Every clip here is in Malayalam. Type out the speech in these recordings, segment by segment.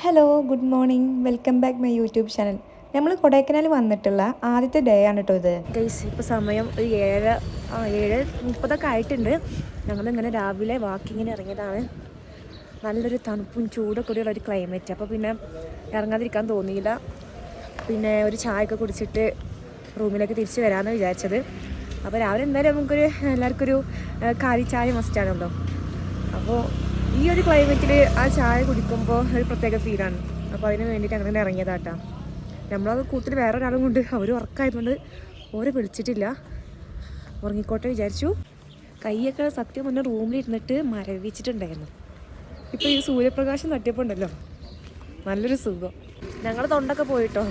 Hello good morning welcome back my YouTube channel. നമ്മൾ കൊടൈക്കനാൽ വന്നിട്ടുള്ള ആദ്യത്തെ ഡേ ആണ് കേട്ടോ ഇത്. ഗൈസ് ഇപ്പോൾ സമയം ഒരു 7:30 ആയിട്ടുണ്ട്. ഞങ്ങളിങ്ങനെ രാവിലെ വാക്കിങ്ങിന് ഇറങ്ങിയതാണ്. നല്ലൊരു തണുപ്പും ചൂടൊക്കെ കൂടിയുള്ള ഒരു ക്ലൈമറ്റ്. അപ്പോൾ പിന്നെ ഇറങ്ങാതിരിക്കാൻ തോന്നിയില്ല. പിന്നെ ഒരു ചായയൊക്കെ കുടിച്ചിട്ട് റൂമിലേക്ക് തിരിച്ച് വരാമെന്ന് വിചാരിച്ചത്. അപ്പോൾ രാവിലെ എന്തായാലും എല്ലാവർക്കും ഒരു കാലി ചായ മസ്റ്റാണല്ലോ. അപ്പോൾ ഈ ഒരു ക്ലൈമറ്റിൽ ആ ചായ കുടിക്കുമ്പോൾ ഒരു പ്രത്യേക ഫീലാണ്. അപ്പോൾ അതിന് വേണ്ടിയിട്ട് അങ്ങനെ ഇറങ്ങിയതാട്ടാ. നമ്മളത് കൂട്ടിൽ വേറെ ഒരാളും കൊണ്ട് അവർ ഉറക്കമായതുകൊണ്ട് ഓരെ വിളിച്ചിട്ടില്ല. ഉറങ്ങിക്കോട്ടെ വിചാരിച്ചു. കൈയൊക്കെ സത്യം മുന്നേ റൂമിലിരുന്നിട്ട് മരവിച്ചിട്ടുണ്ടായിരുന്നു. ഇപ്പോൾ ഈ സൂര്യപ്രകാശം തട്ടിയപ്പോൾ ഉണ്ടല്ലോ നല്ലൊരു സുഖം. ഞങ്ങൾ തൊണ്ടൊക്കെ പോയിട്ടോ,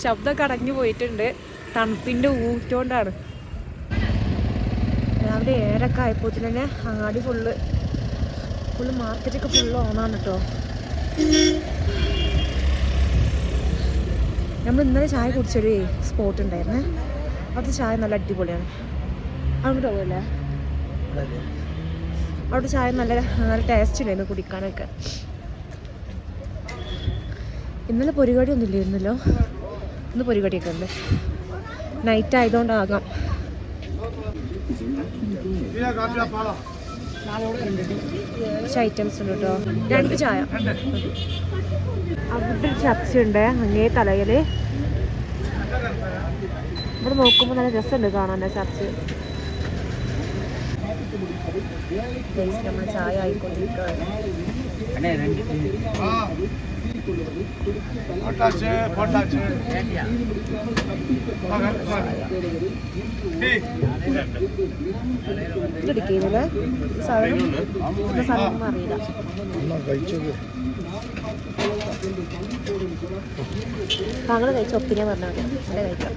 ശബ്ദമൊക്കെ അടഞ്ഞു പോയിട്ടുണ്ട്. തണുപ്പിൻ്റെ ഊറ്റുകൊണ്ടാണ്. രാവിലെ 7:00 ആയപ്പോൾ തന്നെ അങ്ങാടി ഫുള്ള് മാർക്കറ്റൊക്കെ ഫുള്ള് ഓണാണ് കേട്ടോ. നമ്മൾ ഇന്നലെ ചായ കുടിച്ചൊരു സ്പോട്ട് ഉണ്ടായിരുന്നേ. അത് ചായ നല്ല അടിപൊളിയാണ്. അങ്ങോട്ട് പോകല്ലേ? അവിടെ ചായ നല്ല ടേസ്റ്റ് ഉണ്ടായിരുന്നു കുടിക്കാനൊക്കെ. ഇന്നലെ പൊരികടി ഒന്നും ഇല്ലായിരുന്നല്ലോ. ഇന്ന് പൊരികടിയൊക്കെ ഉണ്ട്. നൈറ്റ് ആയതുകൊണ്ടാകാം. ഐറ്റംസ് ഉണ്ട് കേട്ടോ. 2 ചായ. അവിടെ ഒരു ചർച്ചയുണ്ട് അങ്ങേ തലയിൽ. ഇവിടെ നോക്കുമ്പോൾ നല്ല രസമുണ്ട് കാണാൻ ചർച്ച്. നമ്മൾ ചായ ആയിക്കൊണ്ടിരിക്കുകയാണ്. ഇതെടുക്കുന്നത് സാധനം അറിയില്ല. താങ്കൾ കഴിച്ച ഒപ്പീനിയൻ പറഞ്ഞാൽ മതി. നല്ല കഴിക്കാം.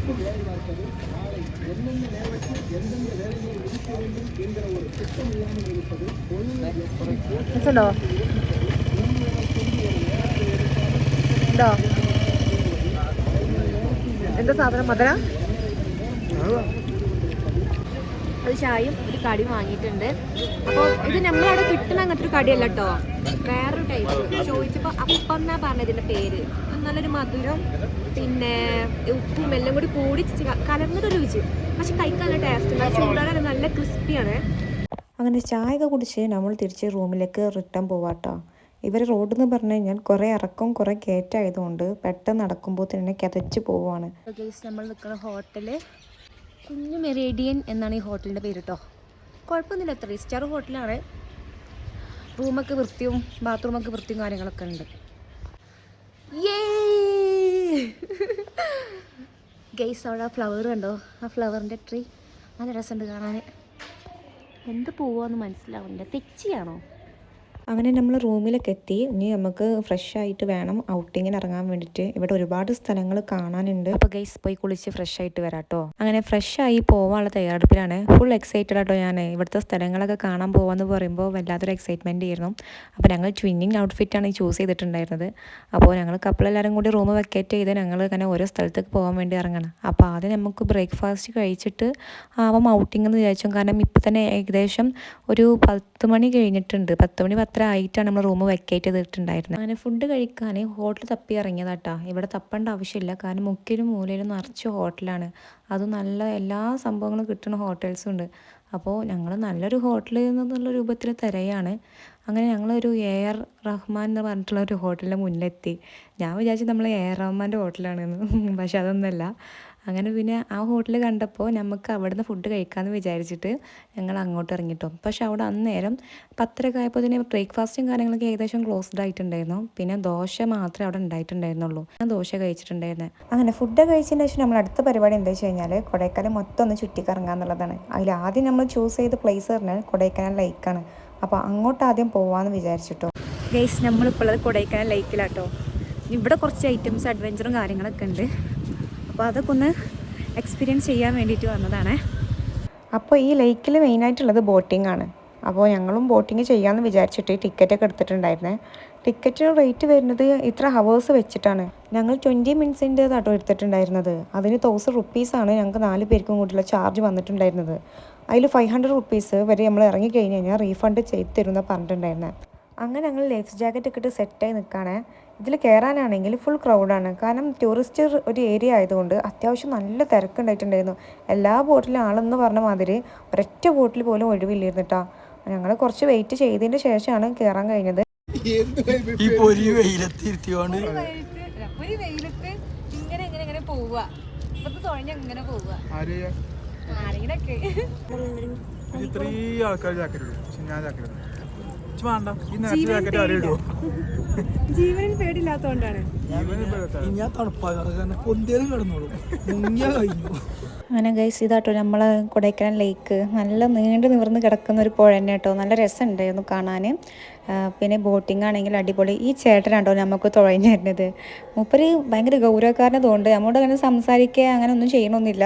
ഉണ്ടോ ഉണ്ടോ എന്താ സാധനം? മധുര. അത് ചായയും ഒരു കടിയും വാങ്ങിയിട്ടുണ്ട്. അപ്പോൾ ഇത് നമ്മളവിടെ കിട്ടുന്ന അങ്ങനത്തെ ഒരു കടിയല്ല കേട്ടോ, വേറൊരു ടൈപ്പ്. ചോദിച്ചപ്പോൾ അപ്പം എന്നാ പറഞ്ഞതിൻ്റെ പേര്. നല്ലൊരു മധുരം പിന്നെ ഉപ്പും എല്ലാം കൂടി കലർന്നൊരു രുചി. പക്ഷെ കഴിക്കാൻ ടേസ്റ്റ് ഉണ്ട്. ചൂടാണ്, നല്ല ക്രിസ്പിയാണ്. അങ്ങനെ ചായ ഒക്കെ കുടിച്ച് നമ്മൾ തിരിച്ച് റൂമിലേക്ക് റിട്ടേൺ പോവാട്ടോ. ഇവർ റോഡ് എന്ന് പറഞ്ഞു കഴിഞ്ഞാൽ കുറേ ഇറക്കം കുറേ കയറ്റായതുകൊണ്ട് പെട്ടെന്ന് നടക്കുമ്പോൾ തന്നെ കിതച്ച് പോവുകയാണ്. നമ്മൾ നിൽക്കുന്ന ഹോട്ടല് കുഞ്ഞു മെറേഡിയൻ എന്നാണ് ഈ ഹോട്ടലിൻ്റെ പേര് കേട്ടോ. കുഴപ്പമൊന്നുമില്ല, 3 സ്റ്റാർ ഹോട്ടലാണ്. റൂമൊക്കെ വൃത്തിയും ബാത്റൂമൊക്കെ വൃത്തിയും കാര്യങ്ങളൊക്കെ ഉണ്ട്. ഗൈസ് അവിടെ ആ ഫ്ലവർ കണ്ടോ? ആ ഫ്ലവറിൻ്റെ ട്രീ നല്ല രസമുണ്ട് കാണാൻ. എന്ത് പോവാന്ന് മനസ്സിലാവുന്നില്ല. തെച്ചിയാണോ? അങ്ങനെ നമ്മൾ റൂമിലൊക്കെ എത്തി. ഇനി നമുക്ക് ഫ്രഷ് ആയിട്ട് വേണം ഔട്ടിങ്ങിന് ഇറങ്ങാൻ വേണ്ടിയിട്ട്. ഇവിടെ ഒരുപാട് സ്ഥലങ്ങൾ കാണാനുണ്ട്. അപ്പോൾ ഗൈസ് പോയി കുളിച്ച് ഫ്രഷ് ആയിട്ട് വരാം കേട്ടോ. അങ്ങനെ ഫ്രഷ് ആയി പോകാനുള്ള തയ്യാറെടുപ്പിലാണ്. ഫുൾ എക്സൈറ്റഡ് ആട്ടോ ഞാൻ. ഇവിടുത്തെ സ്ഥലങ്ങളൊക്കെ കാണാൻ പോകാമെന്ന് പറയുമ്പോൾ വല്ലാത്തൊരു എക്സൈറ്റ്മെൻറ്റ് ആയിരുന്നു. അപ്പോൾ ഞങ്ങൾ ട്വിന്നിങ് ഔട്ട്ഫിറ്റാണ് ചൂസ് ചെയ്തിട്ടുണ്ടായിരുന്നത്. അപ്പോൾ ഞങ്ങൾ കപ്പിളെല്ലാവരും കൂടി റൂം വെക്കേറ്റ് ചെയ്ത് ഞങ്ങൾ അങ്ങനെ ഓരോ സ്ഥലത്തേക്ക് പോകാൻ വേണ്ടി ഇറങ്ങണം. അപ്പോൾ ആദ്യം നമുക്ക് ബ്രേക്ക്ഫാസ്റ്റ് കഴിച്ചിട്ട് ആവാം ഔട്ടിംഗ് എന്ന് വിചാരിച്ചു. കാരണം ഇപ്പോൾ തന്നെ ഏകദേശം ഒരു 10 മണി കഴിഞ്ഞിട്ടുണ്ട്. 10 മണി 10 ആയിട്ടാണ് നമ്മൾ റൂം വെക്കേറ്റ് ചെയ്തിട്ടുണ്ടായിരുന്നത്. അങ്ങനെ ഫുഡ് കഴിക്കാൻ ഹോട്ടൽ തപ്പി ഇറങ്ങിയതാട്ടാ. ഇവിടെ തപ്പേണ്ട ആവശ്യമില്ല, കാരണം മുക്കിലും മൂലയിലും നിറച്ച് ഹോട്ടലാണ്. അത് നല്ല എല്ലാ സംഭവങ്ങളും കിട്ടുന്ന ഹോട്ടൽസും ഉണ്ട്. അപ്പോൾ ഞങ്ങൾ നല്ലൊരു ഹോട്ടലിൽ നിന്നുള്ള രൂപത്തിൽ തിരയാണ്. അങ്ങനെ ഞങ്ങളൊരു AR റഹ്മാൻ എന്ന് പറഞ്ഞിട്ടുള്ള ഒരു ഹോട്ടലിൻ്റെ മുന്നിലെത്തി. ഞാൻ വിചാരിച്ചു നമ്മൾ AR റഹ്മാൻ്റെ ഹോട്ടലാണെന്ന്. പക്ഷെ അതൊന്നുമല്ല. അങ്ങനെ പിന്നെ ആ ഹോട്ടൽ കണ്ടപ്പോൾ നമുക്ക് അവിടെ നിന്ന് ഫുഡ് കഴിക്കാമെന്ന് വിചാരിച്ചിട്ട് ഞങ്ങൾ അങ്ങോട്ട് ഇറങ്ങിട്ടോ. പക്ഷെ അവിടെ അന്നേരം 10:30 ആയപ്പോൾ തന്നെ ബ്രേക്ക്ഫാസ്റ്റും കാര്യങ്ങളൊക്കെ ഏകദേശം ക്ലോസ്ഡ് ആയിട്ടുണ്ടായിരുന്നു. പിന്നെ ദോശ മാത്രമേ അവിടെ ഉണ്ടായിട്ടുണ്ടായിരുന്നുള്ളൂ. ഞാൻ ദോശ കഴിച്ചിട്ടുണ്ടായിരുന്നത്. അങ്ങനെ ഫുഡ് കഴിച്ചതിന് ശേഷം നമ്മൾ അടുത്ത പരിപാടി എന്താ വെച്ച് കഴിഞ്ഞാൽ കൊടൈക്കനാൽ മൊത്തം ഒന്ന് ചുറ്റിക്കറങ്ങുക എന്നുള്ളതാണ്. അതിൽ ആദ്യം നമ്മൾ ചൂസ് ചെയ്ത പ്ലേസ് പറഞ്ഞാൽ കൊടൈക്കനാൽ ലേക്കാണ്. അപ്പോൾ അങ്ങോട്ട് ആദ്യം പോവാമെന്ന് വിചാരിച്ചിട്ടോ. ഗൈസ് നമ്മളിപ്പോൾ ഉള്ളത് കൊടൈക്കനാൽ ലേക്കിലാട്ടോ. ഇവിടെ കുറച്ച് ഐറ്റംസ് അഡ്വഞ്ചറും കാര്യങ്ങളൊക്കെ ഉണ്ട്. അപ്പോൾ അതൊക്കെ ഒന്ന് എക്സ്പീരിയൻസ് ചെയ്യാൻ വേണ്ടിയിട്ട് വന്നതാണ്. അപ്പോൾ ഈ ലേക്കിൽ മെയിനായിട്ടുള്ളത് ബോട്ടിംഗ് ആണ്. അപ്പോൾ ഞങ്ങളും ബോട്ടിങ് ചെയ്യാമെന്ന് വിചാരിച്ചിട്ട് ടിക്കറ്റൊക്കെ എടുത്തിട്ടുണ്ടായിരുന്നേ. ടിക്കറ്റിന് റേറ്റ് വരുന്നത് ഇത്ര ഹവേഴ്സ് വെച്ചിട്ടാണ്. ഞങ്ങൾ 20 മിനിറ്റ്സിൻ്റെതാട്ടോ എടുത്തിട്ടുണ്ടായിരുന്നത്. അതിന് 1000 റുപ്പീസാണ് ഞങ്ങൾക്ക് 4 പേർക്കും കൂടിയുള്ള ചാർജ് വന്നിട്ടുണ്ടായിരുന്നത്. അതിൽ 500 റുപ്പീസ് വരെ നമ്മൾ ഇറങ്ങി കഴിഞ്ഞ് കഴിഞ്ഞാൽ റീഫണ്ട് ചെയ്ത് തരുമെന്ന് പറഞ്ഞിട്ടുണ്ടായിരുന്നത്. അങ്ങനെ ഞങ്ങൾ ലൈഫ് ജാക്കറ്റ് ഒക്കെ ഇട്ട് സെറ്റായി നിൽക്കുകയാണ്. ഇതിൽ കയറാനാണെങ്കിൽ ഫുൾ ക്രൗഡാണ്. കാരണം ടൂറിസ്റ്റ് ഒരു ഏരിയ ആയതുകൊണ്ട് അത്യാവശ്യം നല്ല തിരക്കുണ്ടായിട്ടുണ്ടായിരുന്നു. എല്ലാ ബോട്ടിലും ആളെന്ന് പറഞ്ഞ മാതിരി ഒരൊറ്റ ബോട്ടിൽ പോലും ഒഴിവില്ലായിരുന്നു കേട്ടോ. ഞങ്ങൾ കുറച്ച് വെയിറ്റ് ചെയ്തതിന് ശേഷമാണ് കയറാൻ കഴിഞ്ഞത്. ഇങ്ങനെ പോവുക ഇപ്പത്തെ തുഴഞ്ഞ ഇങ്ങനെ പോവുക ആരെങ്കിലൊക്കെ ഇത്രയും ആൾക്കാർ ജാക്കറ്റ് ഇടും. പക്ഷെ ഞാൻ ജാക്കറ്റ് ഇടും. വേണ്ട ഈ നേരത്തെ ജാക്കറ്റ് ആരും ഇടുമോ? ജീവനിൽ പേടില്ലാത്തോണ്ടാണ്. ഞാൻ തണുപ്പാകാൻ പൊന്തിയാലും കിടന്നോളും. മുങ്ങിയ കഴിഞ്ഞു. അങ്ങനെ ഗൈസ് ഇതാട്ടോ നമ്മളെ കൊടൈക്കനാൽ ലേക്ക് നല്ല നീണ്ടു നിവർന്ന് കിടക്കുന്ന ഒരു പുഴ തന്നെ കേട്ടോ. നല്ല രസമുണ്ടായിരുന്നു കാണാൻ. പിന്നെ ബോട്ടിംഗ് ആണെങ്കിൽ അടിപൊളി. ഈ ചേട്ടനാട്ടോ നമുക്ക് തുഴഞ്ഞു തരുന്നത്. മൂപ്പര് ഭയങ്കര ഗൗരവക്കാരനെ തോന്നുന്നുണ്ട്. നമ്മോട് അങ്ങനെ സംസാരിക്കുക അങ്ങനെ ഒന്നും ചെയ്യണമെന്നില്ല.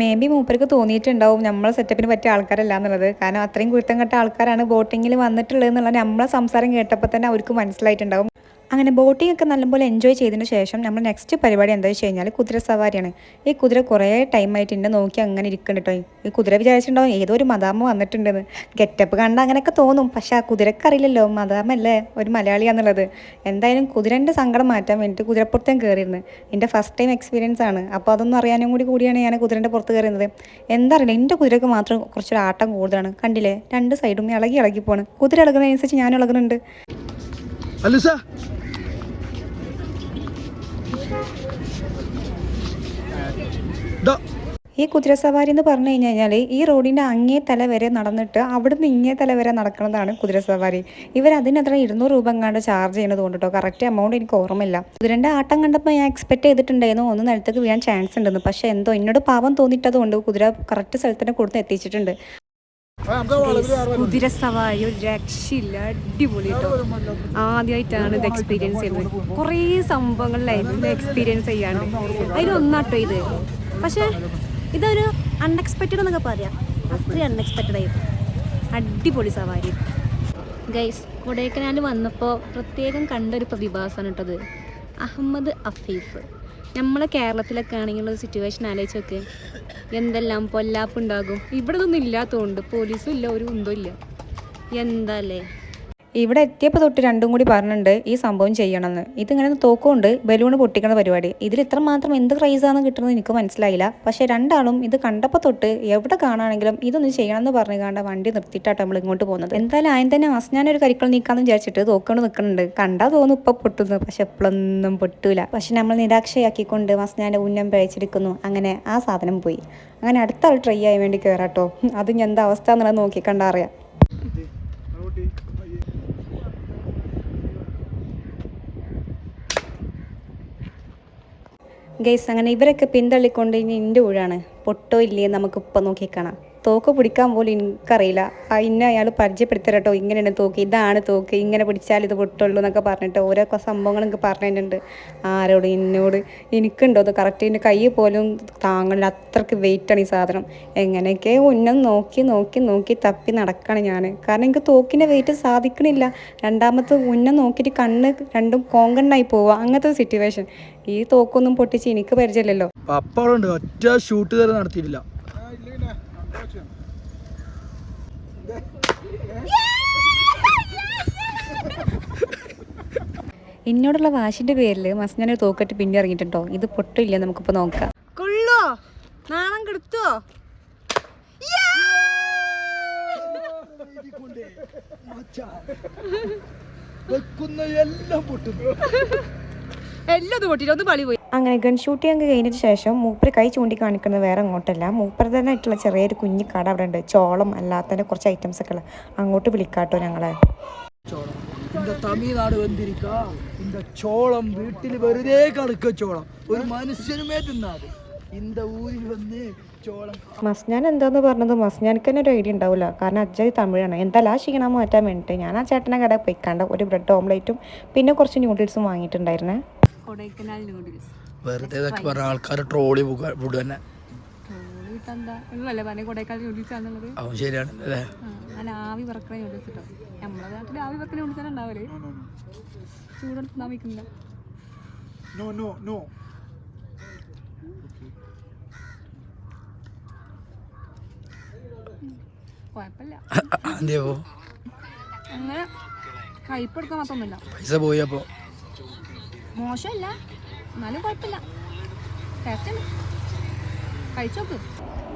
മേ ബി മൂപ്പർക്ക് തോന്നിയിട്ടുണ്ടാവും നമ്മളെ സെറ്റപ്പിന് പറ്റിയ ആൾക്കാരല്ല എന്നുള്ളത്. കാരണം അത്രയും കുരുത്തം കെട്ട ആൾക്കാരാണ് ബോട്ടിങ്ങിൽ വന്നിട്ടുള്ളത് എന്നുള്ളത് നമ്മളെ സംസാരം കേട്ടപ്പോൾ തന്നെ അവർക്ക് മനസ്സിലായിട്ടുണ്ടാവും. അങ്ങനെ ബോട്ടിംഗ് ഒക്കെ നല്ലപോലെ എൻജോയ് ചെയ്തതിന് ശേഷം നമ്മൾ നെക്സ്റ്റ് പരിപാടി എന്താ വെച്ച് കഴിഞ്ഞാൽ കുതിര സവാരിയാണ്. ഈ കുതിര കുറേ ടൈമായിട്ട് എന്നെ നോക്കി അങ്ങനെ ഇരിക്കുന്നുണ്ട് കേട്ടോ. ഈ കുതിര വിചാരിച്ചിട്ടുണ്ടാവും ഏതോ ഒരു മദാമ വന്നിട്ടുണ്ടെന്ന്. ഗെറ്റപ്പ് കണ്ട അങ്ങനെയൊക്കെ തോന്നും. പക്ഷേ ആ കുതിരക്കറിയില്ലല്ലോ മദാമല്ലേ ഒരു മലയാളിയാന്നുള്ളത്. എന്തായാലും കുതിരൻ്റെ സങ്കടം മാറ്റാൻ വേണ്ടിയിട്ട് കുതിരപ്പുറത്തേം കയറിയിരുന്നു. എൻ്റെ ഫസ്റ്റ് ടൈം എക്സ്പീരിയൻസ് ആണ്. അപ്പോൾ അതൊന്നും അറിയാനും കൂടിയാണ് ഞാൻ കുതിരൻ്റെ പുറത്ത് കയറുന്നത്. എന്താ അറിയില്ല, എൻ്റെ കുതിരക്ക് മാത്രം കുറച്ചൊരു ആട്ടം കൂടുതലാണ്. കണ്ടില്ലേ, രണ്ട് സൈഡും ഇളകി പോണ്. കുതിര ഇളകുന്നതിനനുസരിച്ച് ഞാൻ ഇളകുന്നുണ്ട്. ഈ കുതിരസവാരി എന്ന് പറഞ്ഞു കഴിഞ്ഞാൽ ഈ റോഡിൻ്റെ അങ്ങേ തല വരെ നടന്നിട്ട് അവിടുന്ന് ഇങ്ങേ തല വരെ നടക്കുന്നതാണ് കുതിരസവാരി. അതിനത്ര 200 രൂപ എങ്ങാണ്ട് ചാർജ് ചെയ്യുന്നത് കൊണ്ട് കേട്ടോ. കറക്റ്റ് എമൗണ്ട് എനിക്ക് ഓർമ്മയില്ല. കുതിരൻ്റെ ആട്ടം കണ്ടപ്പോൾ ഞാൻ എക്സ്പെക്ട് ചെയ്തിട്ടുണ്ടായിരുന്നു ഒന്ന് നിലത്തേക്ക് വീഴാൻ ചാൻസ് ഉണ്ടെന്ന്. പക്ഷേ എന്തോ എന്നോട് പാവം തോന്നിയിട്ടത് കൊണ്ട് കുതിര കറക്റ്റ് സ്ഥലത്തിന് കൊടുത്ത് എത്തിച്ചിട്ടുണ്ട്. കുതിര സവാരി ഒരു രക്ഷയില്ല, അടിപൊളി കേട്ടോ. ആദ്യമായിട്ടാണ് ഇത് എക്സ്പീരിയൻസ് ചെയ്യുന്നത്. കുറേ സംഭവങ്ങൾ ലൈഫിൽ എക്സ്പീരിയൻസ് ചെയ്യാണ്ട് അതിലൊന്നാട്ടോ ഇത്. പക്ഷേ ഇതൊരു അൺഎക്സ്പെക്റ്റഡ് എന്നൊക്കെ പറയാം. അത്രയും അൺഎക്സ്പെക്റ്റഡ് ആയിരുന്നു. അടിപൊളി സവാരി ഗൈസ്. കൊടൈക്കനാൽ വന്നപ്പോൾ പ്രത്യേകം കണ്ടൊരു പ്രതിഭാസമാണ് കേട്ടത്. അഹമ്മദ് അഫീഫ്. നമ്മളെ കേരളത്തിലൊക്കെ ആണെങ്കിലുള്ള സിറ്റുവേഷൻ ആലോചിച്ചൊക്കെ എന്തെല്ലാം പൊല്ലാപ്പുണ്ടാകും. ഇവിടെ ഒന്നും ഇല്ലാത്തതുകൊണ്ട് പോലീസും ഇല്ല, ഒരു കുന്തവും ഇല്ല. എന്താ അല്ലേ. ഇവിടെ എത്തിയപ്പോൾ തൊട്ട് രണ്ടും കൂടി പറഞ്ഞിട്ടുണ്ട് ഈ സംഭവം ചെയ്യണമെന്ന്. ഇതിങ്ങനെ തോക്കുകൊണ്ട് ബലൂൺ പൊട്ടിക്കുന്ന പരിപാടി. ഇതിൽ ഇത്ര മാത്രം എന്ത് ക്രൈസാണ് കിട്ടുന്നത് എനിക്ക് മനസ്സിലായില്ല. പക്ഷേ രണ്ടാളും ഇത് കണ്ടപ്പോൾ തൊട്ട് എവിടെ കാണുകയാണെങ്കിലും ഇതൊന്നും ചെയ്യണമെന്ന് പറഞ്ഞു കണ്ട വണ്ടി നിർത്തിയിട്ടാണ് നമ്മൾ ഇങ്ങോട്ട് പോകുന്നത്. എന്തായാലും ആദ്യം തന്നെ ഞാനൊരു കരിക്കൾ നീക്കാമെന്ന് വിചാരിച്ചിട്ട് തോക്കൊണ്ട് നിൽക്കുന്നുണ്ട്. കണ്ടാൽ തോന്നും ഇപ്പം പൊട്ടുന്നു, പക്ഷെ എപ്പോഴൊന്നും പൊട്ടൂല. പക്ഷെ നമ്മൾ നിരാക്ഷയാക്കിക്കൊണ്ട് മസ്നാൻ്റെ ഉന്നം പഴിച്ചെടുക്കുന്നു. അങ്ങനെ ആ സാധനം പോയി. അങ്ങനെ അടുത്ത ആൾ ട്രൈ ചെയ്യാൻ വേണ്ടി കയറാട്ടോ. അത് ഞാൻ എന്താ അവസ്ഥ എന്നുള്ളത് നോക്കി കണ്ടാ അറിയാം. ഗൈസ് അങ്ങനെ ഇവരൊക്കെ പിന്തള്ളിക്കൊണ്ട് ഇനി എൻ്റെ ഊഴാണ്. പൊട്ടോ ഇല്ലേ നമുക്കിപ്പോൾ നോക്കിക്കാണാം. തോക്ക് പിടിക്കാൻ പോലും എനിക്കറിയില്ല. ഇന്നെ അയാൾ പരിചയപ്പെടുത്തരാ കേട്ടോ. ഇങ്ങനെയാണ് തോക്ക്, ഇതാണ് തോക്ക്, ഇങ്ങനെ പിടിച്ചാൽ ഇത് പൊട്ടുള്ളൂ എന്നൊക്കെ പറഞ്ഞിട്ട് ഓരോ സംഭവങ്ങൾ എനിക്ക് പറഞ്ഞിട്ടുണ്ട്. ആരോട് എന്നോട്. എനിക്കുണ്ടോ അത് കറക്റ്റ് എൻ്റെ കൈ പോലും താങ്ങണില്ല, അത്രയ്ക്ക് വെയിറ്റാണ് ഈ സാധനം. എങ്ങനെയൊക്കെ ഉന്നം നോക്കി തപ്പി നടക്കണം ഞാൻ. കാരണം എനിക്ക് തോക്കിൻ്റെ വെയിറ്റ് സാധിക്കണില്ല. രണ്ടാമത്തെ ഉന്നം നോക്കിയിട്ട് കണ്ണ് രണ്ടും കോങ്കണ്ണായി പോവുക, അങ്ങനത്തെ ഒരു സിറ്റുവേഷൻ. ഈ തോക്കൊന്നും പൊട്ടിച്ച് എനിക്ക് പരിചയമില്ലല്ലോ. പപ്പളുണ്ട്, ഒറ്റ ഷൂട്ട് തരം നടത്തിയിട്ടില്ല. എന്നോടുള്ള വാശിന്റെ പേരിൽ മസ്നാനൊരു തോക്കറ്റ് പിന്നെ ഇറങ്ങിയിട്ടുണ്ടോ. ഇത് പൊട്ടില്ല, നമുക്കിപ്പോൾ നോക്കാം. കൊള്ളോ, നാണം കെടുത്തോ. എല്ലാം പൊട്ടിട്ട് ഒന്ന് പളി പോയി. അങ്ങനെ ഗൺ ഷൂട്ടിങ് അങ്ങ് കഴിഞ്ഞതിന് ശേഷം മൂപ്പര് കൈ ചൂണ്ടി കാണിക്കുന്നത് വേറെ അങ്ങോട്ടല്ല, മൂപ്പര് തന്നെ ആയിട്ടുള്ള ചെറിയൊരു കുഞ്ഞു കട അവിടെ ഉണ്ട്. ചോളം അല്ലാത്തതിൻ്റെ കുറച്ച് ഐറ്റംസ് ഒക്കെ ഉള്ള. അങ്ങോട്ട് വിളിക്കാട്ടോ ഞങ്ങളെ. തമിഴ്നാട് വന്നിരിക്ക இந்த ചോളം വീട്ടിൽ വെറുതെ കളിക്ക. ചോളം ഒരു മനുഷ്യനുമേ തിന്നാതെ இந்த ഊരിൽ വന്ന് ചോളം. മസ്നാൻ എന്താന്ന് പറഞ്ഞത് മസ്നാനിക്ക് തന്നെ ഒരു ഐഡിയ ഉണ്ടാവില്ല. കാരണം അജ്ജായി തമിഴാണ്. എന്തായാലും ആ ക്ഷീണം മാറ്റാൻ വേണ്ടിയിട്ട് ഞാൻ ആ ചേട്ടനെ കടയിൽ പോയിക്കാണ്ട് ഒരു ബ്രെഡ് ഓംലേറ്റും പിന്നെ കുറച്ച് ന്യൂഡിൽസും വാങ്ങിയിട്ടുണ്ടായിരുന്നേ. കൊടൈക്കനാൽ നൂഡിൽസ് വെറുതെ പറഞ്ഞ ആൾക്കാർ ട്രോളി ഫുഡ് തന്നെ. കൊടൈക്കനാൽ നൂഡിൽസ് ആണെന്നുള്ളത് അവൻ ശരിയാണ് അല്ലേ. നല്ല ആവി പറക്കുന്ന നൂഡിൽസ് കിട്ടും. നമ്മളെ നാട്ടിൽ ആവി പറക്കുന്ന നൂഡിൽസ് തന്നെ ഉണ്ടാവല്. ചൂടെടുത്ത് വയ്ക്കുന്നില്ല. കുഴപ്പമില്ല. അങ്ങനെ കയ്പെടുക്കാൻ മാത്രമൊന്നുമില്ല. പൈസ പോയി. അപ്പോൾ മോശമല്ല, എന്നാലും കുഴപ്പമില്ല, ടേസ്റ്റ് ഉണ്ട്, കഴിച്ചോക്ക്.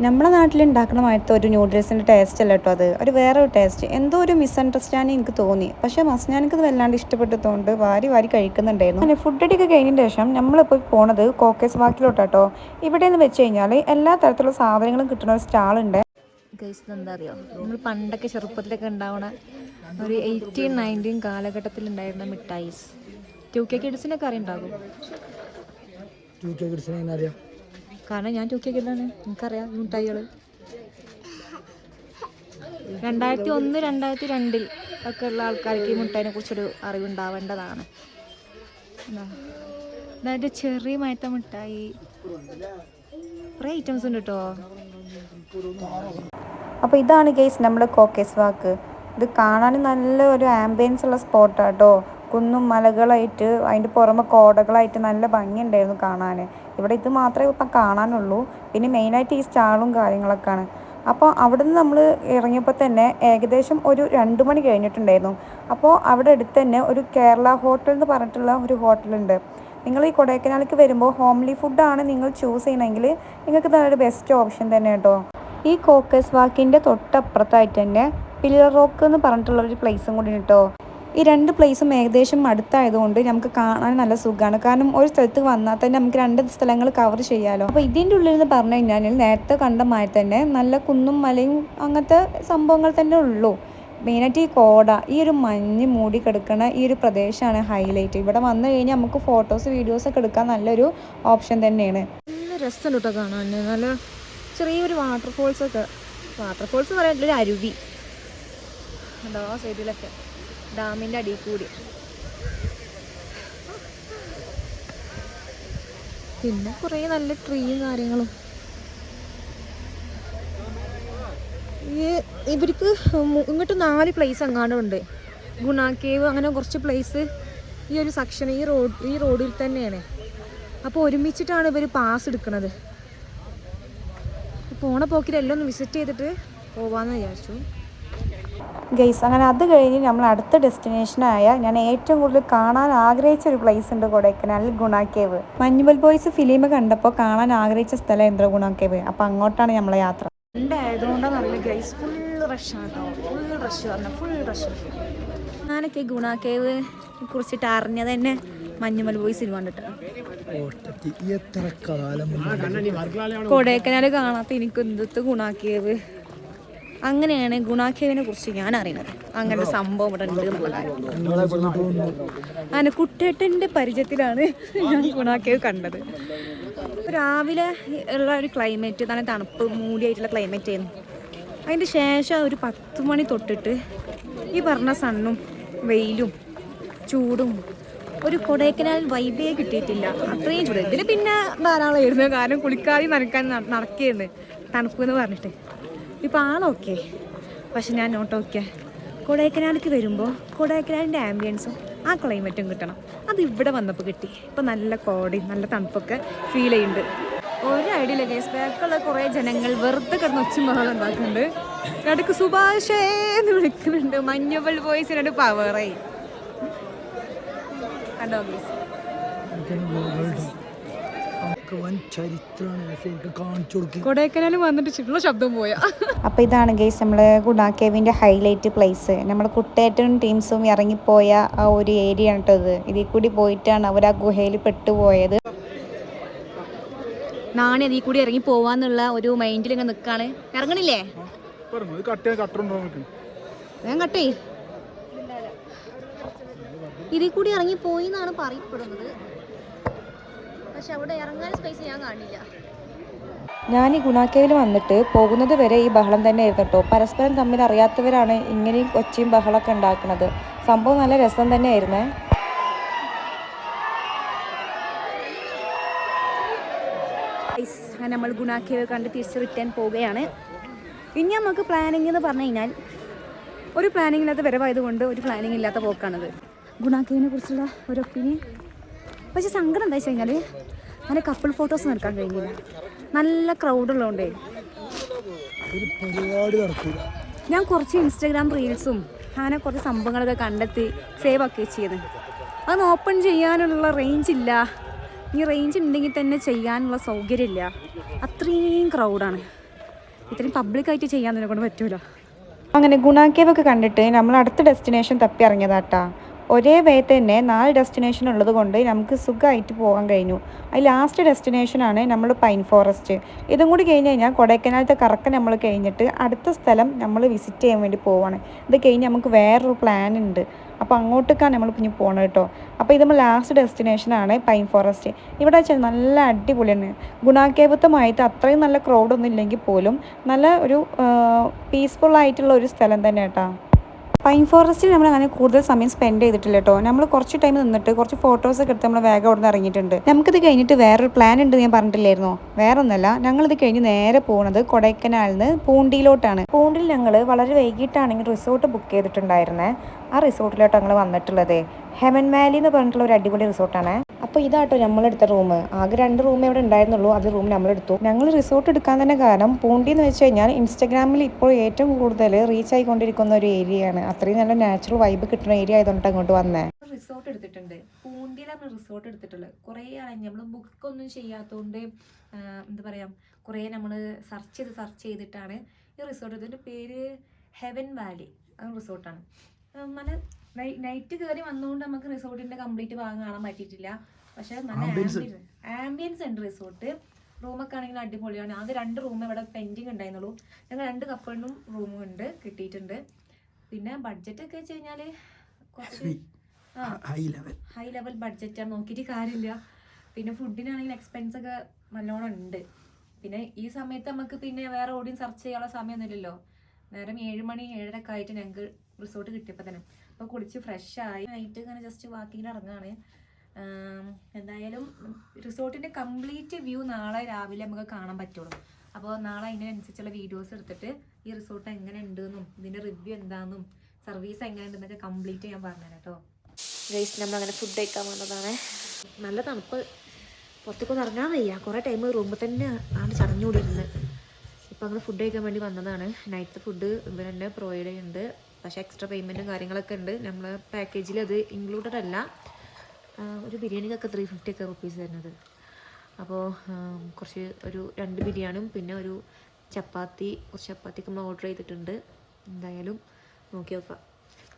നമ്മുടെ നാട്ടിൽ ഉണ്ടാക്കുന്ന മാതിരത്തെ ഒരു നൂഡിൽസിൻ്റെ ടേസ്റ്റ് അല്ല കേട്ടോ അത്, ഒരു വേറെ ഒരു ടേസ്റ്റ്. എന്തോ ഒരു മിസ്അണ്ടർസ്റ്റാൻഡിങ് എനിക്ക് തോന്നി. പക്ഷേ മസ്നാനിക്കത് വല്ലാണ്ട് ഇഷ്ടപ്പെട്ടതുകൊണ്ട് വാരി വാരി കഴിക്കുന്നുണ്ടായിരുന്നു. അങ്ങനെ ഫുഡ് അടിയൊക്കെ കഴിഞ്ഞതിന് ശേഷം നമ്മളിപ്പോൾ പോണത് കോക്കേസ് വാക്കിലോട്ടാട്ടോ. ഇവിടെ എന്ന് വെച്ച് കഴിഞ്ഞാൽ എല്ലാ തരത്തിലുള്ള സാധനങ്ങളും കിട്ടുന്ന ഒരു സ്റ്റാളുണ്ട്. എന്താ അറിയോ, നമ്മൾ പണ്ടൊക്കെ ചെറുപ്പത്തിലൊക്കെ ഉണ്ടാവണ ഒരു 18-19 കാലഘട്ടത്തിൽ ഉണ്ടായിരുന്ന മിഠായിസ്. 2K കിഡ്സിനൊക്കെ അറിയുണ്ടാകും. കാരണം ഞാൻ 2K കിഡാണ്, എനിക്കറിയാം ഈ മിഠായികൾ. 2001, 2002 ഒക്കെ ഉള്ള ആൾക്കാർക്ക് ഈ മിഠായിനെ കുറിച്ചൊരു അറിവുണ്ടാവേണ്ടതാണ്. അതായത് ചെറിയ മയത്ത മിഠായി, കുറേ ഐറ്റംസ് ഉണ്ട് കേട്ടോ. അപ്പോൾ ഇതാണ് ഗൈസ് നമ്മുടെ കോക്കേസ് വാക്ക്. ഇത് കാണാൻ നല്ല ഒരു ആംബിയൻസ് ഉള്ള സ്പോട്ടാണ് കേട്ടോ. കുന്നും മലകളായിട്ട് അതിൻ്റെ പുറമെ കോടകളായിട്ട് നല്ല ഭംഗിയുണ്ടായിരുന്നു കാണാൻ. ഇവിടെ ഇത് മാത്രമേ ഇപ്പം കാണാനുള്ളൂ. പിന്നെ മെയിനായിട്ട് ഈ സ്റ്റാളും കാര്യങ്ങളൊക്കെയാണ്. അപ്പോൾ അവിടെ നിന്ന് നമ്മൾ ഇറങ്ങിയപ്പോൾ തന്നെ ഏകദേശം ഒരു 2 മണി കഴിഞ്ഞിട്ടുണ്ടായിരുന്നു. അപ്പോൾ അവിടെ അടുത്ത് തന്നെ ഒരു കേരള ഹോട്ടൽ എന്ന് പറഞ്ഞിട്ടുള്ള ഒരു ഹോട്ടലുണ്ട്. നിങ്ങൾ ഈ കൊടൈക്കനാലിലേക്ക് വരുമ്പോൾ ഹോംലി ഫുഡാണ് നിങ്ങൾ ചൂസ് ചെയ്യണമെങ്കിൽ നിങ്ങൾക്ക് നല്ലൊരു ബെസ്റ്റ് ഓപ്ഷൻ തന്നെ കേട്ടോ. ഈ കോക്കേസ് വാക്കിൻ്റെ തൊട്ടപ്പുറത്തായിട്ട് തന്നെ പില്ലർ റോക്ക് എന്ന് പറഞ്ഞിട്ടുള്ള ഒരു പ്ലേസും കൂടി കേട്ടോ. ഈ 2 പ്ലേസും ഏകദേശം അടുത്തായതുകൊണ്ട് നമുക്ക് കാണാൻ നല്ല സുഖമാണ്. കാരണം ഒരു സ്ഥലത്ത് വന്നാൽ തന്നെ നമുക്ക് 2 സ്ഥലങ്ങൾ കവർ ചെയ്യാമല്ലോ. അപ്പോൾ ഇതിൻ്റെ ഉള്ളിൽ എന്ന് പറഞ്ഞു കഴിഞ്ഞാൽ നേരത്തെ കണ്ട മാതിരി തന്നെ നല്ല കുന്നും മലയും അങ്ങനത്തെ സംഭവങ്ങൾ തന്നെ ഉള്ളൂ. മെയിനായിട്ട് ഈ കോട, ഈ ഒരു മഞ്ഞ് മൂടി കിടക്കുന്ന ഈ ഒരു പ്രദേശമാണ് ഹൈലൈറ്റ്. ഇവിടെ വന്നു കഴിഞ്ഞാൽ നമുക്ക് ഫോട്ടോസ് വീഡിയോസൊക്കെ എടുക്കാൻ നല്ലൊരു ഓപ്ഷൻ തന്നെയാണ്. നല്ല രസമുണ്ട് കേട്ടോ കാണാൻ. നല്ല ചെറിയൊരു വാട്ടർഫോൾസൊക്കെ, വാട്ടർഫോൾസ് പറയാനുള്ളൊരു അരുവി ഉണ്ടോ സൈഡിലൊക്കെ, ഡാമിൻ്റെ അടിയിൽ കൂടി. പിന്നെ കുറേ നല്ല ട്രീയും കാര്യങ്ങളും. ഇവർക്ക് ഇങ്ങോട്ട് 4 പ്ലേസ് എങ്ങാണ്ടുണ്ട്. ഗുണ കേവ്, അങ്ങനെ കുറച്ച് പ്ലേസ് ഈ ഒരു സെക്ഷൻ ഈ റോഡിൽ തന്നെയാണ്. അപ്പോൾ ഒരുമിച്ചിട്ടാണ് ഇവർ പാസ് എടുക്കുന്നത്. പോണ പോക്കിലെല്ലാം ഒന്ന് വിസിറ്റ് ചെയ്തിട്ട് പോവാമെന്ന് വിചാരിച്ചു. ഗൈസ് അങ്ങനെ അത് കഴിഞ്ഞ് നമ്മൾ അടുത്ത ഡെസ്റ്റിനേഷനായ ഞാൻ ഏറ്റവും കൂടുതൽ കാണാൻ ആഗ്രഹിച്ച ഒരു പ്ലേസ് ഉണ്ട് കൊടൈക്കനാലിൽ, ഗുണ കേവ്. മഞ്ഞുമൽ ബോയ്സ് ഫിലിം കണ്ടപ്പോൾ കാണാൻ ആഗ്രഹിച്ച സ്ഥലം എന്താ ഗുണ കേവ്. അപ്പോൾ അങ്ങോട്ടാണ് നമ്മളെ യാത്ര. ഉണ്ടായതുകൊണ്ടാണെന്നറിയില്ല ഗൈസ്, ഫുൾ റഷാണ് കേട്ടോ. Full rush. ഞാനൊക്കെ ഗുണ കേവ് കുറിച്ചിട്ട് അറിഞ്ഞത് തന്നെ മഞ്ഞുമൽ ബോയ്സ് സിനിമ കണ്ടിട്ടാണ്. കൊടൈക്കനാൽ കാണാത്ത എനിക്ക് എന്തൊക്കെ ഗുണ കേവ്. അങ്ങനെയാണ് ഗുണ കേവിനെ കുറിച്ച് ഞാൻ അറിയുന്നത്. അങ്ങനെ ഒരു സംഭവം ഇവിടെ ഉണ്ട് എന്നുള്ള കാര്യം അങ്ങനെ കുട്ടേട്ടൻ്റെ പരിചയത്തിലാണ് ഞാൻ ഗുണ കേവ് കണ്ടത്. രാവിലെ ഉള്ള ഒരു ക്ലൈമറ്റ്, നല്ല തണുപ്പ് മൂടിയായിട്ടുള്ള ക്ലൈമറ്റ് ആയിരുന്നു. അതിൻ്റെ ശേഷം ഒരു 10 മണി തൊട്ടിട്ട് ഈ പറഞ്ഞ സണ്ണും വെയിലും ചൂടും ഒരു കൊടൈക്കനാൽ വൈബേ കിട്ടിയിട്ടില്ല. അത്രയും ചൂട്. ഇതിൽ പിന്നെ ധാരാളമായിരുന്നു, കാരണം കുളിക്കാതെ നനക്കാൻ നടക്കുകയായിരുന്നു തണുപ്പ് എന്ന് പറഞ്ഞിട്ട്. ഇപ്പോൾ ആളോക്കെ, പക്ഷെ ഞാൻ നോട്ട് ഓക്കെ. കൊടൈക്കനാലിലേക്ക് വരുമ്പോൾ കൊടൈക്കനാലിൻ്റെ ആംബിയൻസും ആ ക്ലൈമറ്റും കിട്ടണം. അത് ഇവിടെ വന്നപ്പോൾ കിട്ടി. ഇപ്പോൾ നല്ല കോടയും നല്ല തണുപ്പൊക്കെ ഫീൽ ചെയ്യുന്നുണ്ട്. ഒരു ഐഡിയ ഇല്ല ഗൈസ്. ബാക്കിലുള്ള കുറേ ജനങ്ങൾ വെറുതെ കിടന്ന് ഒച്ചും ബഹളം ഉണ്ടാക്കുന്നുണ്ട്. ഇടയ്ക്ക് സുഭാഷേ എന്ന് വിളിക്കുന്നുണ്ട്. മഞ്ഞുമൽ ബോയ്സിനോട് പവറായി കണ്ടോ ഗൈസ്. കൊടൈക്കനാൽ വന്നിട്ട് ചുള്ള ശബ്ദം പോയാ. അപ്പോൾ ഇതാണ് ഗൈസ് നമ്മൾ ഗുണ കേവിൻ്റെ ഹൈലൈറ്റ് പ്ലേസ്. നമ്മുടെ കുട്ടേറ്റനും ടീംസും ഇറങ്ങിപ്പോയ ആ ഒരു ഏരിയ ആണ് കേട്ടത്. ഇതിൽ കൂടി പോയിട്ടാണ് അവർ ആ ഗുഹയിൽ പെട്ടുപോയത്. നാണി അതിൽ കൂടി ഇറങ്ങി പോവാന്നുള്ള ഒരു മൈൻഡിൽ ഇങ്ങനെ നിൽക്കാണ്. ഇറങ്ങണില്ലേ? ഞാൻ കട്ടേ ഇതിൽ കൂടി ഇറങ്ങി പോയി എന്നാണ് പറയപ്പെടുന്നത്. പക്ഷെ അവിടെ ഇറങ്ങാൻ സ്പേസ് ഞാൻ കാണില്ല. ഞാൻ ഈ ഗുണ കേവിൽ വന്നിട്ട് പോകുന്നത് വരെ ഈ ബഹളം തന്നെ ആയിരുന്നു കേട്ടോ. പരസ്പരം തമ്മിൽ അറിയാത്തവരാണ് ഇങ്ങനെ ഒച്ചയും ബഹളമൊക്കെ ഉണ്ടാക്കുന്നത്. സംഭവം നല്ല രസം തന്നെ ആയിരുന്നേ. നമ്മൾ ഗുണ കേവ് കണ്ട് തിരിച്ച് റിട്ടേൺ പോവുകയാണ്. ഇനി നമുക്ക് പ്ലാനിങ് എന്ന് പറഞ്ഞു കഴിഞ്ഞാൽ ഒരു പ്ലാനിങ് ഇല്ലാത്ത വരവായതുകൊണ്ട് ഒരു പ്ലാനിങ് ഇല്ലാത്ത പോക്കാണത്. ഗുണ കേവിനെ കുറിച്ചുള്ള ഒരു ഒപ്പീനിയൻ. പക്ഷെ സങ്കടം എന്താ വെച്ച് കഴിഞ്ഞാൽ അങ്ങനെ കപ്പിൾ ഫോട്ടോസ് എടുക്കാൻ കഴിഞ്ഞില്ല. നല്ല ക്രൗഡുള്ളതുകൊണ്ടേ ഞാൻ കുറച്ച് ഇൻസ്റ്റാഗ്രാം റീൽസും അങ്ങനെ കുറച്ച് സംഭവങ്ങളൊക്കെ കണ്ടെത്തി സേവ് ആക്കി ചെയ്യുന്നത്. അതൊന്ന് ഓപ്പൺ ചെയ്യാനുള്ള റേഞ്ച് ഇല്ല. ഈ റേഞ്ച് ഉണ്ടെങ്കിൽ തന്നെ ചെയ്യാനുള്ള സൗകര്യമില്ല. അത്രയും ക്രൗഡാണ്. ഇത്രയും പബ്ലിക്കായിട്ട് ചെയ്യാൻ കൊണ്ട് പറ്റൂല. അങ്ങനെ ഗുണ കേവ് ഒക്കെ കണ്ടിട്ട് നമ്മൾ അടുത്ത ഡെസ്റ്റിനേഷൻ തപ്പി ഇറങ്ങിയതാട്ടാ. ഒരേ വേ തന്നെ 4 ഡെസ്റ്റിനേഷൻ ഉള്ളത് കൊണ്ട് നമുക്ക് സുഖമായിട്ട് പോകാൻ കഴിഞ്ഞു. അതിൽ ലാസ്റ്റ് ഡെസ്റ്റിനേഷനാണ് നമ്മൾ പൈൻ ഫോറസ്റ്റ്. ഇതും കൂടി കഴിഞ്ഞ് കഴിഞ്ഞാൽ കൊടൈക്കനാലത്തെ കറക്കം നമ്മൾ കഴിഞ്ഞിട്ട് അടുത്ത സ്ഥലം നമ്മൾ വിസിറ്റ് ചെയ്യാൻ വേണ്ടി പോവാണ്. ഇത് കഴിഞ്ഞ് നമുക്ക് വേറൊരു പ്ലാൻ ഉണ്ട്. അപ്പോൾ അങ്ങോട്ടേക്കാണ് നമ്മൾ പിന്നെ പോകണം കേട്ടോ. അപ്പോൾ ഇത് നമ്മൾ ലാസ്റ്റ് ഡെസ്റ്റിനേഷനാണ് പൈൻ ഫോറസ്റ്റ്. ഇവിടെ വെച്ചാൽ നല്ല അടിപൊളിയാണ്. ഗുണ കേവത്തുമായിട്ട് അത്രയും നല്ല ക്രൗഡൊന്നും ഇല്ലെങ്കിൽ പോലും നല്ല ഒരു പീസ്ഫുൾ ആയിട്ടുള്ള ഒരു സ്ഥലം തന്നെ കേട്ടോ. പൈൻ ഫോറസ്റ്റിൽ നമ്മൾ അങ്ങനെ കൂടുതൽ സമയം സ്പെൻഡ് ചെയ്തിട്ടില്ല കേട്ടോ. നമ്മൾ കുറച്ച് ടൈം നിന്നിട്ട് കുറച്ച് ഫോട്ടോസൊക്കെ എടുത്ത് നമ്മൾ വേഗം അവിടെ നിന്ന് ഇറങ്ങിയിട്ടുണ്ട്. നമുക്കിത് കഴിഞ്ഞിട്ട് വേറൊരു പ്ലാൻ ഉണ്ട് ഞാൻ പറഞ്ഞിട്ടില്ലായിരുന്നോ? വേറെ ഒന്നല്ല, ഞങ്ങളിത് കഴിഞ്ഞ് നേരെ പോകുന്നത് കൊടൈക്കനാലിൽ നിന്ന് പൂണ്ടിയിലോട്ടാണ്. പൂണ്ടിയിൽ ഞങ്ങൾ വളരെ വൈകിട്ടാണെങ്കിൽ റിസോർട്ട് ബുക്ക് ചെയ്തിട്ടുണ്ടായിരുന്നേ. ആ റിസോർട്ടിലോട്ട് ഞങ്ങൾ വന്നിട്ടുള്ളത് ഹെവൻ വാലി എന്ന് പറഞ്ഞിട്ടുള്ള ഒരു അടിപൊളി റിസോർട്ടാണ്. അപ്പോൾ ഇതാട്ടോ നമ്മളെടുത്ത റൂം. ആകെ 2 റൂമേ ഇവിടെ ഉണ്ടായിരുന്നുള്ളൂ. അത് റൂം നമ്മളെടുത്തു. ഞങ്ങൾ റിസോർട്ട് എടുക്കാൻ തന്നെ കാരണം പൂണ്ടി എന്ന് വെച്ച് കഴിഞ്ഞാൽ ഇൻസ്റ്റാഗ്രാമിൽ ഇപ്പോൾ ഏറ്റവും കൂടുതൽ റീച്ച് ആയിക്കൊണ്ടിരിക്കുന്ന ഒരു ഏരിയയാണ്. അത്രയും നല്ല നാച്ചുറൽ വൈബ് കിട്ടുന്ന ഏരിയ ആയതുകൊണ്ട് അങ്ങോട്ട് വന്നേ. റിസോർട്ട് എടുത്തിട്ടുണ്ട്. പൂണ്ടിയിലാണ് റിസോർട്ട് എടുത്തിട്ടുള്ളത്. കുറേ ആണെങ്കിൽ നമ്മൾ ബുക്കൊന്നും ചെയ്യാത്തതുകൊണ്ട് എന്താ പറയുക, കുറേ നമ്മൾ സെർച്ച് ചെയ്തിട്ടാണ് ഈ റിസോർട്ട്. ഇതിൻ്റെ പേര് ഹെവൻ വാലി റിസോർട്ടാണ്. നല്ല നൈറ്റ് കയറി വന്നുകൊണ്ട് നമുക്ക് റിസോർട്ടിൻ്റെ കംപ്ലീറ്റ് ഭാഗം കാണാൻ പറ്റിയിട്ടില്ല. പക്ഷേ നല്ല ആംബിയൻസ് ഉണ്ട് റിസോർട്ട്. റൂമൊക്കെ ആണെങ്കിൽ അടിപൊളിയാണ്. ആകെ 2 റൂം ഇവിടെ പെൻഡിങ് ഉണ്ടായിരുന്നുള്ളൂ. ഞങ്ങൾ 2 കപ്പിളിനും റൂമും ഉണ്ട്, കിട്ടിയിട്ടുണ്ട്. പിന്നെ ബഡ്ജറ്റ് ഒക്കെ വെച്ച് കഴിഞ്ഞാൽ കുറച്ച് ഹൈ ലെവൽ ബഡ്ജറ്റാണ്, നോക്കിയിട്ട് കാര്യമില്ല. പിന്നെ ഫുഡിനാണെങ്കിൽ എക്സ്പെൻസ് ഒക്കെ നല്ലോണം ഉണ്ട്. പിന്നെ ഈ സമയത്ത് നമുക്ക് പിന്നെ വേറെ ഓടിയും സെർച്ച് ചെയ്യാനുള്ള സമയമൊന്നുമില്ലല്ലോ. നേരം 7 മണി 7:30 ഒക്കെ ആയിട്ട് ഞങ്ങൾക്ക് റിസോർട്ട് കിട്ടിയപ്പോൾ തന്നെ. അപ്പോൾ കുളിച്ച് ഫ്രഷായി നൈറ്റ് ഇങ്ങനെ ജസ്റ്റ് വാക്കിങ്ങിന് ഇറങ്ങുകയാണ്. എന്തായാലും റിസോർട്ടിൻ്റെ കംപ്ലീറ്റ് വ്യൂ നാളെ രാവിലെ നമുക്ക് കാണാൻ പറ്റുള്ളൂ. അപ്പോൾ നാളെ അതിനനുസരിച്ചുള്ള വീഡിയോസ് എടുത്തിട്ട് ഈ റിസോർട്ട് എങ്ങനെ ഉണ്ടെന്നും ഇതിൻ്റെ റിവ്യൂ എന്താണെന്നും സർവീസ് എങ്ങനെ ഉണ്ടെന്നൊക്കെ കംപ്ലീറ്റ് ഞാൻ പറഞ്ഞു കേട്ടോ. ഗൈസ് നമ്മളങ്ങനെ ഫുഡ് കഴിക്കാൻ വന്നതാണ്. നല്ല തണുപ്പ്, പുറത്തേക്കൊന്നും ഇറങ്ങാൻ വയ്യ. കുറേ ടൈം റൂമിൽ തന്നെ ആണ് ചടഞ്ഞുകൂടിയിരുന്നത്. ഇപ്പോൾ അങ്ങനെ ഫുഡ് കഴിക്കാൻ വേണ്ടി വന്നതാണ്. നൈറ്റ് ഫുഡ് ഇവർ തന്നെ പ്രൊവൈഡ് ചെയ്യുന്നുണ്ട്. പക്ഷേ എക്സ്ട്രാ പേയ്മെൻറ്റും കാര്യങ്ങളൊക്കെ ഉണ്ട്. നമ്മൾ പാക്കേജിൽ അത് ഇൻക്ലൂഡഡ് അല്ല. ഒരു ബിരിയാണിക്കൊക്കെ 350 ഒക്കെ റുപ്പീസ് തരുന്നത്. അപ്പോൾ കുറച്ച് ഒരു 2 ബിരിയാണിയും പിന്നെ ഒരു കുറച്ച് ചപ്പാത്തിക്ക് നമ്മൾ ഓർഡർ ചെയ്തിട്ടുണ്ട്. എന്തായാലും നോക്കി നോക്കാം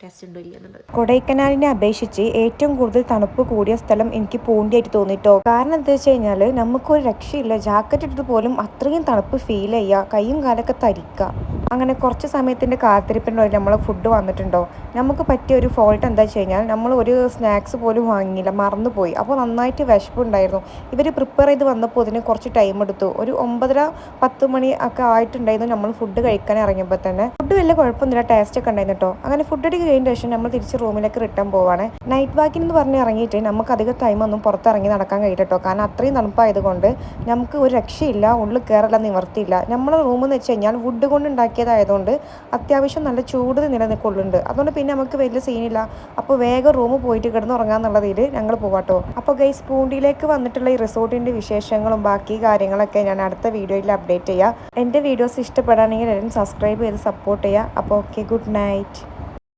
ടേസ്റ്റ് ഉണ്ടോ ഇല്ല എന്നുള്ളത്. കൊടൈക്കനാലിനെ അപേക്ഷിച്ച് ഏറ്റവും കൂടുതൽ തണുപ്പ് കൂടിയ സ്ഥലം എനിക്ക് പൂണ്ടിയായിട്ട് തോന്നിട്ടോ. കാരണം എന്താ വെച്ച് കഴിഞ്ഞാൽ നമുക്കൊരു രക്ഷയില്ല. ജാക്കറ്റ് ഇട്ടിട്ട് പോലും അത്രയും തണുപ്പ് ഫീൽ ചെയ്യുക, കൈയും കാലൊക്കെ തരിക്കുക. അങ്ങനെ കുറച്ച് സമയത്തിൻ്റെ കാത്തിരിപ്പിൻ്റെ നമ്മളെ ഫുഡ് വന്നിട്ടുണ്ടോ. നമുക്ക് പറ്റിയ ഒരു ഫോൾട്ട് എന്താ വെച്ച് കഴിഞ്ഞാൽ നമ്മൾ ഒരു സ്നാക്സ് പോലും വാങ്ങിയില്ല, മറന്നുപോയി. അപ്പോൾ നന്നായിട്ട് വിശപ്പുണ്ടായിരുന്നു. ഇവർ പ്രിപ്പയർ ചെയ്ത് വന്നപ്പോൾ ഇതിന് കുറച്ച് ടൈം എടുത്തു. ഒരു 9:30-10 മണി ഒക്കെ ആയിട്ടുണ്ടായിരുന്നു നമ്മൾ ഫുഡ് കഴിക്കാൻ ഇറങ്ങിയപ്പോൾ തന്നെ. ഫുഡ് വലിയ കുഴപ്പമൊന്നുമില്ല, ടേസ്റ്റ് ഒക്കെ ഉണ്ടായിരുന്നു കേട്ടോ. അങ്ങനെ ഫുഡ് അടിക്ക് കഴിഞ്ഞ ശേഷം നമ്മൾ തിരിച്ച് റൂമിലേക്ക് റിട്ടേൺ പോവാണ്. നൈറ്റ് വാക്കിംഗ് എന്ന് പറഞ്ഞ് ഇറങ്ങിയിട്ട് നമുക്ക് അധികം ടൈമൊന്നും പുറത്തിറങ്ങി നടക്കാൻ കഴിയില്ല കേട്ടോ. കാരണം അത്രയും തണുപ്പായതുകൊണ്ട് നമുക്ക് ഒരു രക്ഷയില്ല, ഉള്ളിൽ കയറല്ല നിവർത്തിയില്ല. നമ്മളെ റൂമെന്ന് വെച്ച് കഴിഞ്ഞാൽ വുഡ് കൊണ്ട് ഉണ്ടാക്കിയതായതുകൊണ്ട് അത്യാവശ്യം നല്ല ചൂട് നിലനിൽക്കുന്നുണ്ട്. അതുകൊണ്ട് പിന്നെ നമുക്ക് വലിയ സീനില്ല. അപ്പോൾ വേഗം റൂമിൽ പോയിട്ട് കിടന്ന് ഉറങ്ങാന്നുള്ളതിൽ ഞങ്ങൾ പോവാട്ടോ. അപ്പോൾ ഗൈസ് പൂണ്ടിയിലേക്ക് വന്നിട്ടുള്ള ഈ റിസോർട്ടിൻ്റെ വിശേഷങ്ങളും ബാക്കി കാര്യങ്ങളൊക്കെ ഞാൻ അടുത്ത വീഡിയോയിൽ അപ്ഡേറ്റ് ചെയ്യാം. എൻ്റെ വീഡിയോസ് ഇഷ്ടപ്പെടുകയാണെങ്കിൽ എല്ലാവരും സബ്സ്ക്രൈബ് ചെയ്ത് സപ്പോർട്ട് ചെയ്യുക. അപ്പോൾ ഓക്കെ, ഗുഡ് നൈറ്റ്.